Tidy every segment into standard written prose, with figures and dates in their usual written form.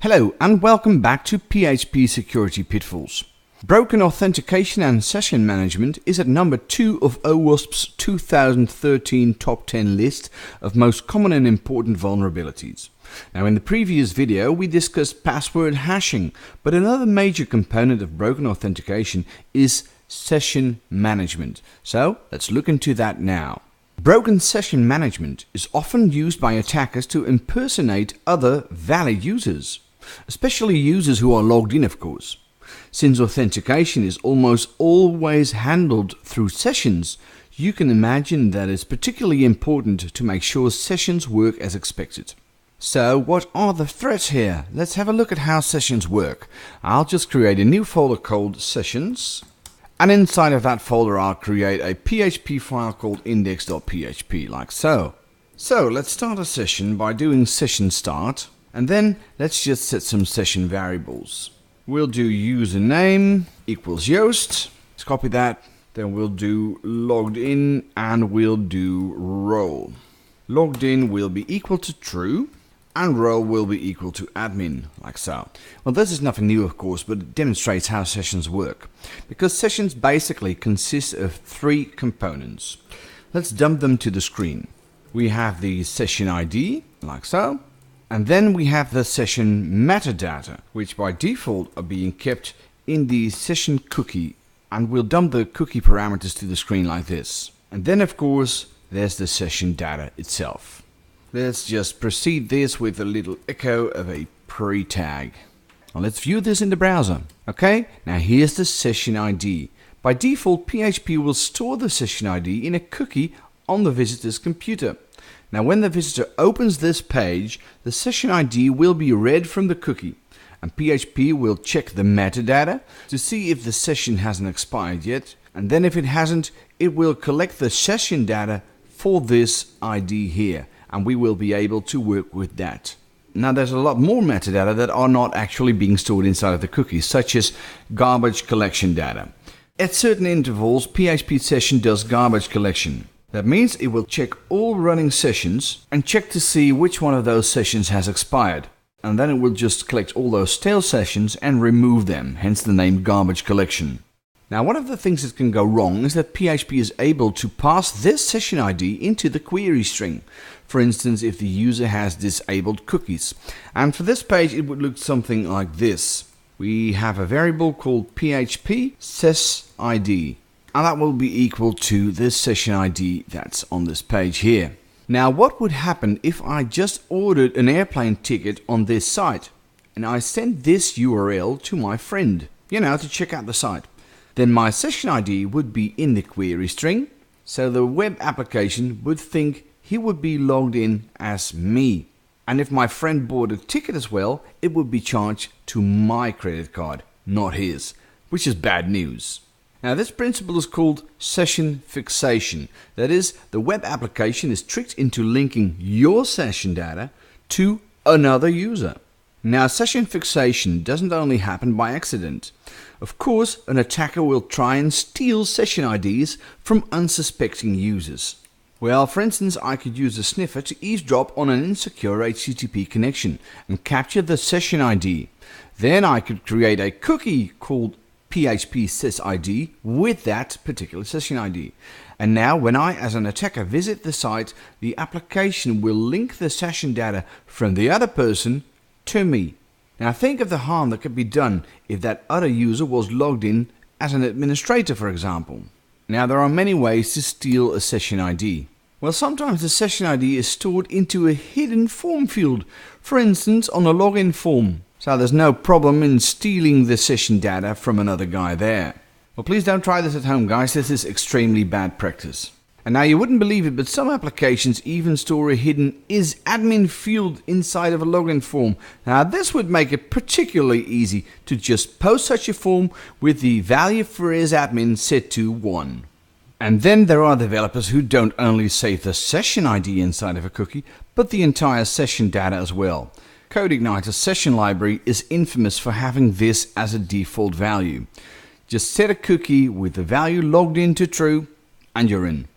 Hello and welcome back to PHP Security Pitfalls. Broken authentication and session management is at number 2 of OWASP's 2013 top 10 list of most common and important vulnerabilities. Now, in the previous video we discussed password hashing, but another major component of broken authentication is session management. So let's look into that now. Broken session management is often used by attackers to impersonate other valid users, especially users who are logged in, of course. Since authentication is almost always handled through sessions, you can imagine that it's particularly important to make sure sessions work as expected. So what are the threats here? Let's have a look at how sessions work. I'll just create a new folder called sessions, and inside of that folder I'll create a PHP file called index.php, like so. So let's start a session by doing session start, and then let's just set some session variables. We'll do username equals Joost. Let's copy that. Then we'll do logged in and we'll do role. Logged in will be equal to true and role will be equal to admin, like so. Well, this is nothing new, of course, but it demonstrates how sessions work. Because sessions basically consist of 3 components. Let's dump them to the screen. We have the session ID, like so. And then we have the session metadata, which by default are being kept in the session cookie, and we'll dump the cookie parameters to the screen like this. And then of course there's the session data itself. Let's just proceed this with a little echo of a pre-tag. Now let's view this in the browser. Okay, now here's the session ID. By default, PHP will store the session ID in a cookie on the visitor's computer. Now when the visitor opens this page, the session ID will be read from the cookie, and PHP will check the metadata to see if the session hasn't expired yet, and then if it hasn't, it will collect the session data for this ID here, and we will be able to work with that. Now there's a lot more metadata that are not actually being stored inside of the cookie, such as garbage collection data. At certain intervals, PHP session does garbage collection. That means it will check all running sessions and check to see which one of those sessions has expired. And then it will just collect all those stale sessions and remove them, hence the name garbage collection. Now one of the things that can go wrong is that PHP is able to pass this session ID into the query string. For instance, if the user has disabled cookies. And for this page it would look something like this. We have a variable called PHP sesID. And that will be equal to this session ID that's on this page here. Now what would happen if I just ordered an airplane ticket on this site and I sent this URL to my friend, to check out the site? Then my session ID would be in the query string, so the web application would think he would be logged in as me. And if my friend bought a ticket as well, it would be charged to my credit card, not his, which is bad news. Now this principle is called session fixation. That is, the web application is tricked into linking your session data to another user. Now session fixation doesn't only happen by accident. Of course, an attacker will try and steal session IDs from unsuspecting users. Well, for instance, I could use a sniffer to eavesdrop on an insecure HTTP connection and capture the session ID. Then I could create a cookie called PHP sesID with that particular session ID. And now when I as an attacker visit the site, the application will link the session data from the other person to me. Now think of the harm that could be done if that other user was logged in as an administrator, for example. Now there are many ways to steal a session ID. Well, sometimes the session ID is stored into a hidden form field, for instance on a login form. So there's no problem in stealing the session data from another guy there. Well, please don't try this at home, guys. This is extremely bad practice. And now you wouldn't believe it, but some applications even store a hidden isAdmin field inside of a login form. Now this would make it particularly easy to just post such a form with the value for isAdmin set to 1. And then there are developers who don't only save the session ID inside of a cookie, but the entire session data as well. CodeIgniter's session library is infamous for having this as a default value. Just set a cookie with the value logged in to true and you're in.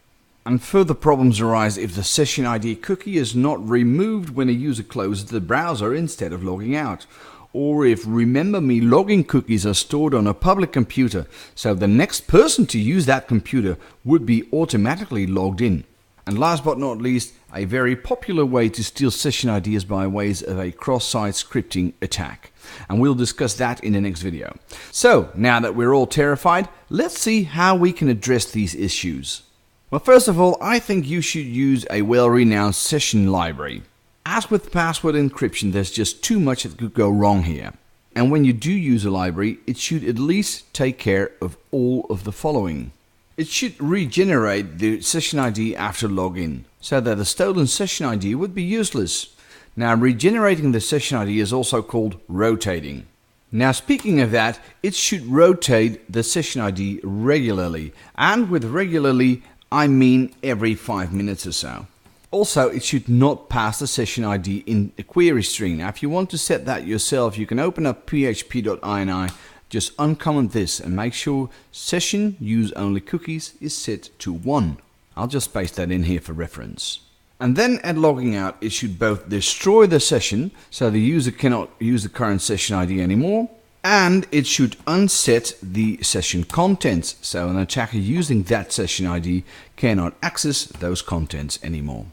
And further problems arise if the session ID cookie is not removed when a user closes the browser instead of logging out, or if Remember Me login cookies are stored on a public computer, so the next person to use that computer would be automatically logged in. And last but not least, a very popular way to steal session IDs by ways of a cross-site scripting attack. And we'll discuss that in the next video. So, now that we're all terrified, let's see how we can address these issues. Well, first of all, I think you should use a well-renowned session library. As with password encryption, there's just too much that could go wrong here. And when you do use a library, it should at least take care of all of the following. It should regenerate the session ID after login, so that the stolen session ID would be useless. Now, regenerating the session ID is also called rotating. Now, speaking of that, it should rotate the session ID regularly, and with regularly, I mean every 5 minutes or so. Also, it should not pass the session ID in a query string. Now, if you want to set that yourself, you can open up php.ini, just uncomment this and make sure session use only cookies is set to 1. I'll just paste that in here for reference. And then at logging out, it should both destroy the session, so the user cannot use the current session ID anymore, and it should unset the session contents, so an attacker using that session ID cannot access those contents anymore.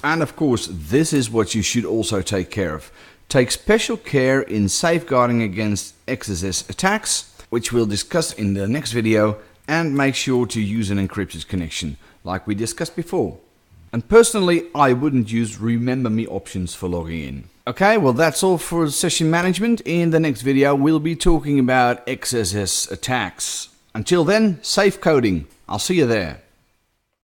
And of course, this is what you should also take care of. Take special care in safeguarding against XSS attacks, which we'll discuss in the next video, and make sure to use an encrypted connection, like we discussed before. And personally, I wouldn't use Remember Me options for logging in. Okay, well that's all for session management. In the next video, we'll be talking about XSS attacks. Until then, safe coding. I'll see you there.